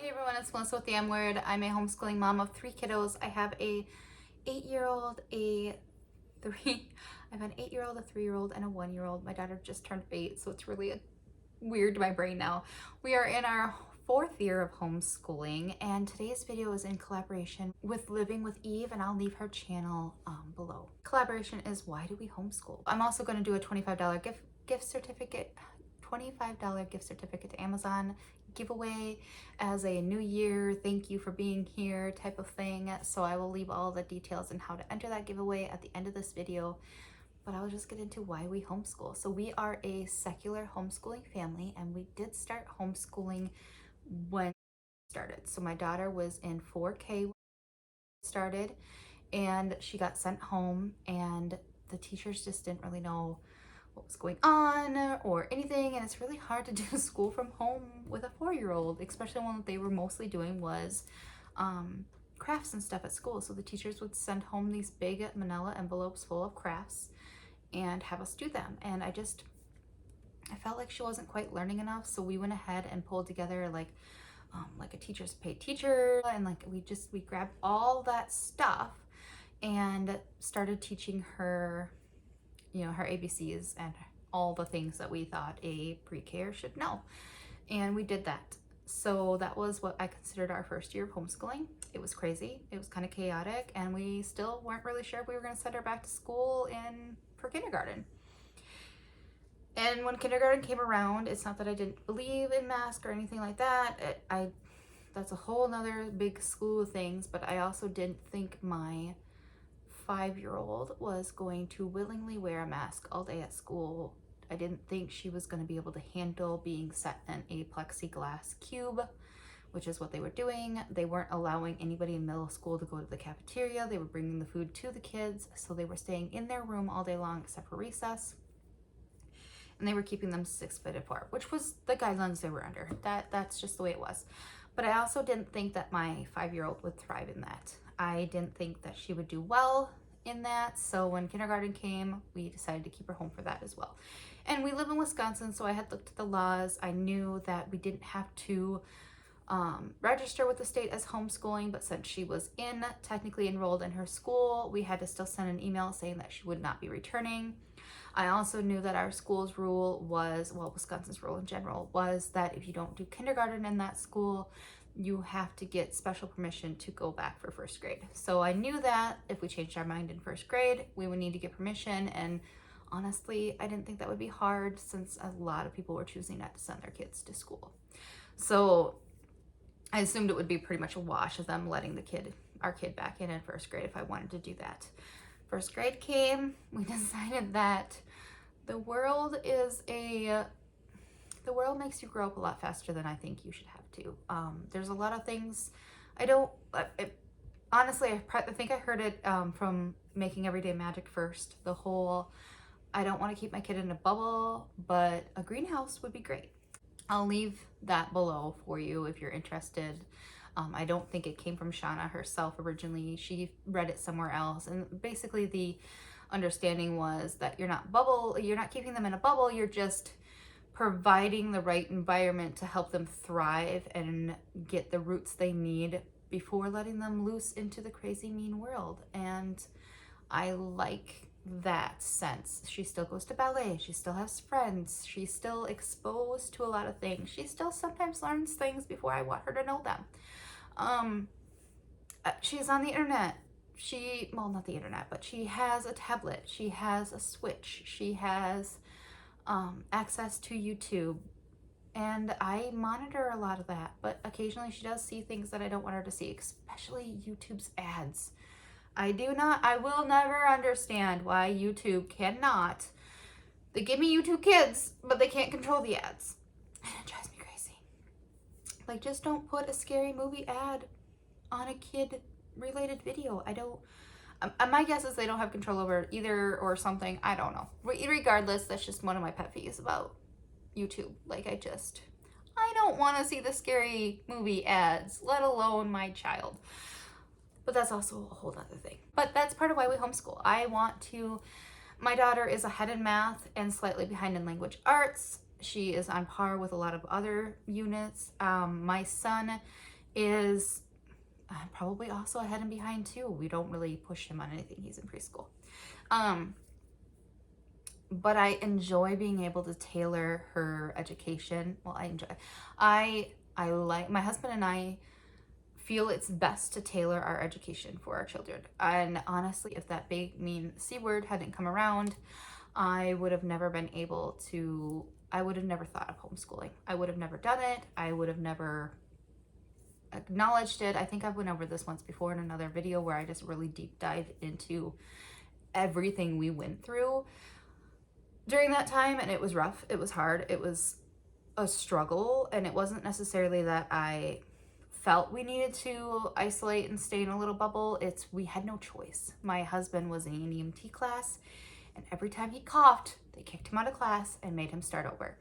Hey everyone, it's Melissa with the M Word. I'm a homeschooling mom of 3 kiddos. I have a 8-year-old, I have an 8-year-old, a 3-year-old, and a 1-year-old. My daughter just turned 8, so it's really weird to my brain now. We are in our 4th year of homeschooling, and today's video is in collaboration with Living with Eve, and I'll leave her channel below. Collaboration is Why Do We Homeschool? I'm also going to do a $25 gift certificate to Amazon giveaway as a new year thank you for being here type of thing. So I will leave all the details and how to enter that giveaway at the end of this video, but I'll just get into why we homeschool. So we are a secular homeschooling family, and we did start homeschooling when it started. So my daughter was in 4K when it started, and she got sent home, and the teachers just didn't really know what was going on or anything, and it's really hard to do school from home with a 4-year-old, especially when what they were mostly doing was crafts and stuff at school. So the teachers would send home these big manila envelopes full of crafts and have us do them, and I felt like she wasn't quite learning enough, so we went ahead and pulled together like a teacher's paid teacher, and we grabbed all that stuff and started teaching her, you know, her ABCs and all the things that we thought a pre-K should know. And we did that. So that was what I considered our first year of homeschooling. It was crazy. It was kind of chaotic, and we still weren't really sure if we were going to send her back to school for kindergarten. And when kindergarten came around, it's not that I didn't believe in masks or anything like that. That's a whole nother big school of things, but I also didn't think my 5-year-old was going to willingly wear a mask all day at school. I didn't think she was going to be able to handle being set in a plexiglass cube, which is what they were doing. They weren't allowing anybody in middle school to go to the cafeteria. They were bringing the food to the kids, so they were staying in their room all day long except for recess. And they were keeping them 6 feet apart, which was the guidelines they were under. That's just the way it was. But I also didn't think that my 5-year-old would thrive in that. I didn't think that she would do well in that. So when kindergarten came, we decided to keep her home for that as well. And we live in Wisconsin, so I had looked at the laws. I knew that we didn't have to register with the state as homeschooling, but since she was technically enrolled in her school, we had to still send an email saying that she would not be returning. I also knew that our school's rule was, well, Wisconsin's rule in general was that if you don't do kindergarten in that school, you have to get special permission to go back for 1st grade. So I knew that if we changed our mind in 1st grade, we would need to get permission. And honestly, I didn't think that would be hard since a lot of people were choosing not to send their kids to school. So I assumed it would be pretty much a wash of them letting our kid back in 1st grade if I wanted to do that. 1st grade came, we decided that the world makes you grow up a lot faster than I think you should have to. There's a lot of things honestly, I think I heard it from Making Everyday Magic first. The whole, I don't want to keep my kid in a bubble, but a greenhouse would be great. I'll leave that below for you if you're interested. I don't think it came from Shauna herself originally. She read it somewhere else, and basically the understanding was that you're not keeping them in a bubble, you're just providing the right environment to help them thrive and get the roots they need before letting them loose into the crazy mean world. And I like that sense. She still goes to ballet, she still has friends, she's still exposed to a lot of things, she still sometimes learns things before I want her to know them. She's on the internet. Not the internet, but she has a tablet, she has a Switch, she has access to YouTube, and I monitor a lot of that, but occasionally she does see things that I don't want her to see, especially YouTube's ads. I will never understand why YouTube they give me YouTube Kids, but they can't control the ads. And it drives me crazy. Like, just don't put a scary movie ad on a kid-related video. My guess is they don't have control over it either or something. I don't know. Regardless, that's just one of my pet peeves about YouTube. Like, I don't want to see the scary movie ads, let alone my child. But that's also a whole other thing. But that's part of why we homeschool. My daughter is ahead in math and slightly behind in language arts. She is on par with a lot of other units. My son is probably also ahead and behind too. We don't really push him on anything. He's in preschool. But I enjoy being able to tailor her education. Well, I like, my husband and I feel it's best to tailor our education for our children. And honestly, if that big mean C word hadn't come around, I would have never been able to, I would have never thought of homeschooling. I would have never done it. I would have never acknowledged it. I think I went over this once before in another video where I just really deep dived into everything we went through during that time, and it was rough. It was hard. It was a struggle, and it wasn't necessarily that I felt we needed to isolate and stay in a little bubble. It's we had no choice. My husband was in an EMT class, and every time he coughed, they kicked him out of class and made him start over.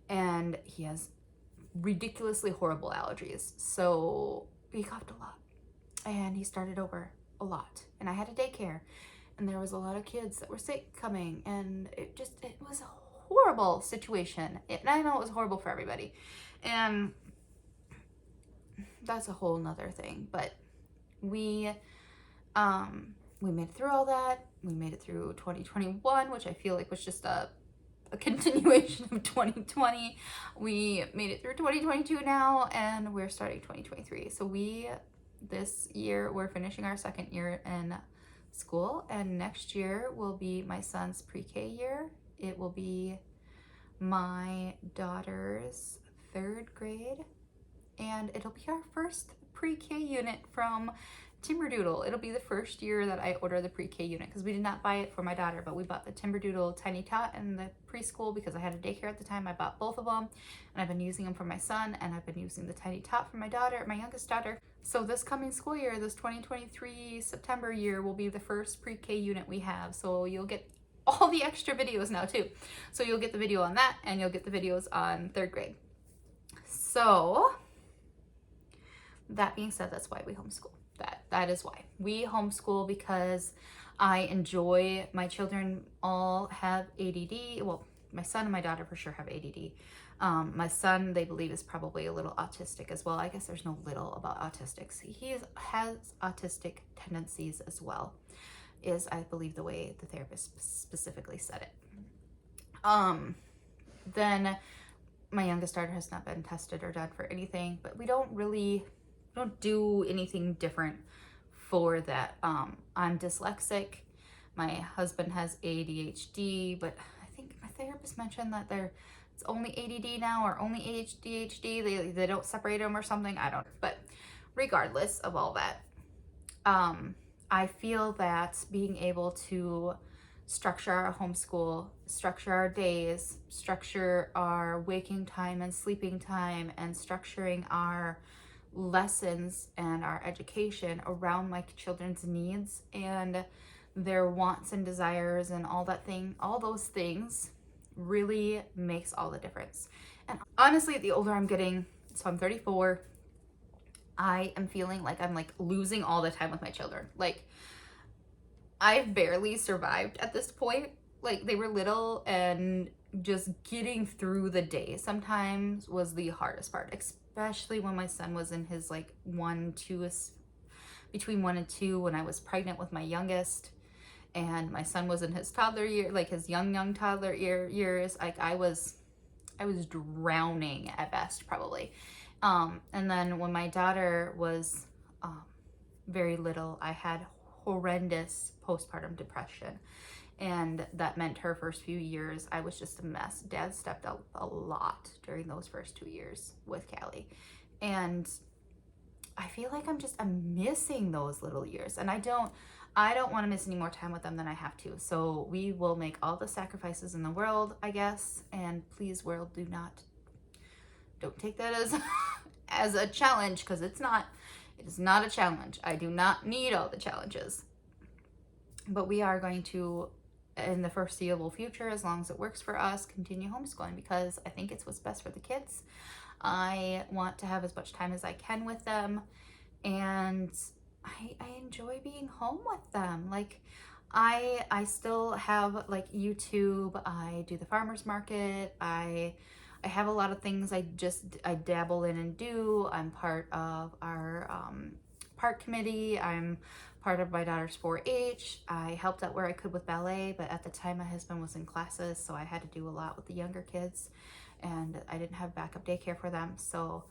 And he has ridiculously horrible allergies, so he coughed a lot, and he started over a lot. And I had a daycare, and there was a lot of kids that were sick coming, and it was a horrible situation. And I know it was horrible for everybody, and that's a whole nother thing. But we made it through all that. We made it through 2021, which I feel like was just a continuation of 2020. We made it through 2022 now, and we're starting 2023. So this year we're finishing our second year in school, and next year will be my son's pre-K year. It will be my daughter's 3rd grade, and it'll be our first pre-K unit from Timberdoodle. It'll be the first year that I order the pre-K unit, because we did not buy it for my daughter, but we bought the Timberdoodle Tiny Tot and the preschool because I had a daycare at the time. I bought both of them, and I've been using them for my son, and I've been using the Tiny Tot for my daughter, my youngest daughter. So this coming school year, this 2023 September year, will be the first pre-K unit we have. So you'll get all the extra videos now too. So you'll get the video on that, and you'll get the videos on 3rd grade. So that being said, that's why we homeschool. That is why we homeschool, because I enjoy, my children all have ADD. Well, my son and my daughter for sure have ADD. My son, they believe, is probably a little autistic as well. I guess there's no little about autistics. He has autistic tendencies as well, is I believe the way the therapist specifically said it. Then my youngest daughter has not been tested or done for anything, but we don't do anything different for that. I'm dyslexic. My husband has ADHD, but I think my therapist mentioned that it's only ADD now, or only ADHD. They don't separate them or something. I don't. But regardless of all that, I feel that being able to structure our homeschool, structure our days, structure our waking time and sleeping time, and structuring our lessons and our education around my children's needs and their wants and desires and all those things really makes all the difference. And honestly, the older I'm getting, so I'm 34, I am feeling like I'm like losing all the time with my children. Like, I've barely survived at this point. Like, they were little, and just getting through the day sometimes was the hardest part, especially when my son was in his like between 1 and 2, when I was pregnant with my youngest, and my son was in his toddler year, like his young toddler years. Like, I was drowning at best, probably. And then when my daughter was very little, I had horrendous postpartum depression, and that meant her first few years I was just a mess. Dad stepped up a lot during those first 2 years with Callie, and I feel like I'm missing those little years, and I don't want to miss any more time with them than I have to. So we will make all the sacrifices in the world, I guess. And please, world, don't take that as a challenge, because it is not a challenge. I do not need all the challenges. But we are going to, in the foreseeable future, as long as it works for us, continue homeschooling, because I think it's what's best for the kids. I want to have as much time as I can with them, and I enjoy being home with them. Like, I still have like YouTube. I do the farmers market. I I have a lot of things I dabble in and do. I'm part of our park committee. I'm part of my daughter's 4-H. I helped out where I could with ballet, but at the time my husband was in classes, so I had to do a lot with the younger kids, and I didn't have backup daycare for them, so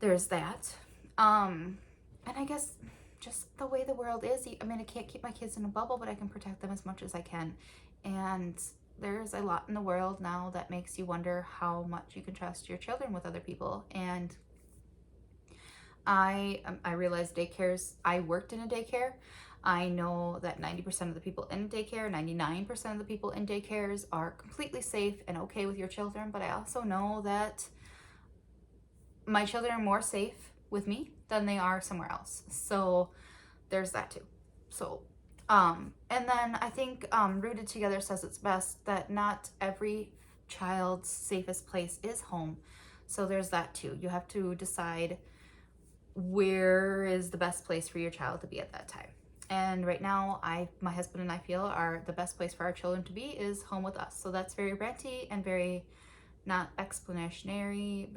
there's that. And I guess just the way the world is, I mean, I can't keep my kids in a bubble, but I can protect them as much as I can. And there's a lot in the world now that makes you wonder how much you can trust your children with other people. And I realized daycares, I worked in a daycare. I know that 90% of the people in daycare, 99% of the people in daycares are completely safe and okay with your children, but I also know that my children are more safe with me than they are somewhere else. So there's that too. So, and then I think Rooted Together says it's best that not every child's safest place is home. So there's that too. You have to decide where is the best place for your child to be at that time. And right now, my husband and I feel the best place for our children to be is home with us. So that's very ranty and very not explanatory,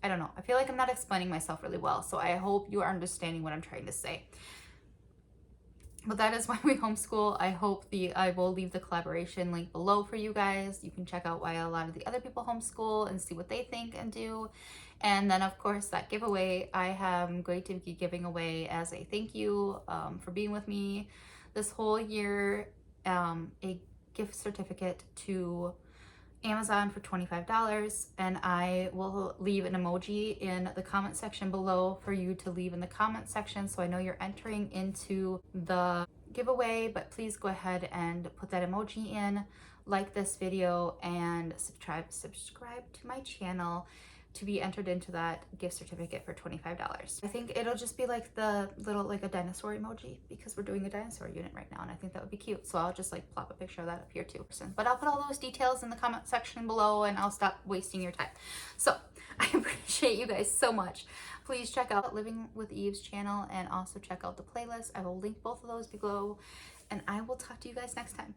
I don't know. I feel like I'm not explaining myself really well. So I hope you are understanding what I'm trying to say. But that is why we homeschool. I will leave the collaboration link below for you guys. You can check out why a lot of the other people homeschool and see what they think and do. And then of course that giveaway I am going to be giving away as a thank you for being with me this whole year, a gift certificate to Amazon for $25, and I will leave an emoji in the comment section below for you to leave in the comment section so I know you're entering into the giveaway. But please go ahead and put that emoji in, like this video, and subscribe to my channel to be entered into that gift certificate for $25. I think it'll just be like the little, like a dinosaur emoji, because we're doing a dinosaur unit right now and I think that would be cute. So I'll just like plop a picture of that up here too. But I'll put all those details in the comment section below and I'll stop wasting your time. So I appreciate you guys so much. Please check out Living with Eve's channel and also check out the playlist. I will link both of those below, and I will talk to you guys next time.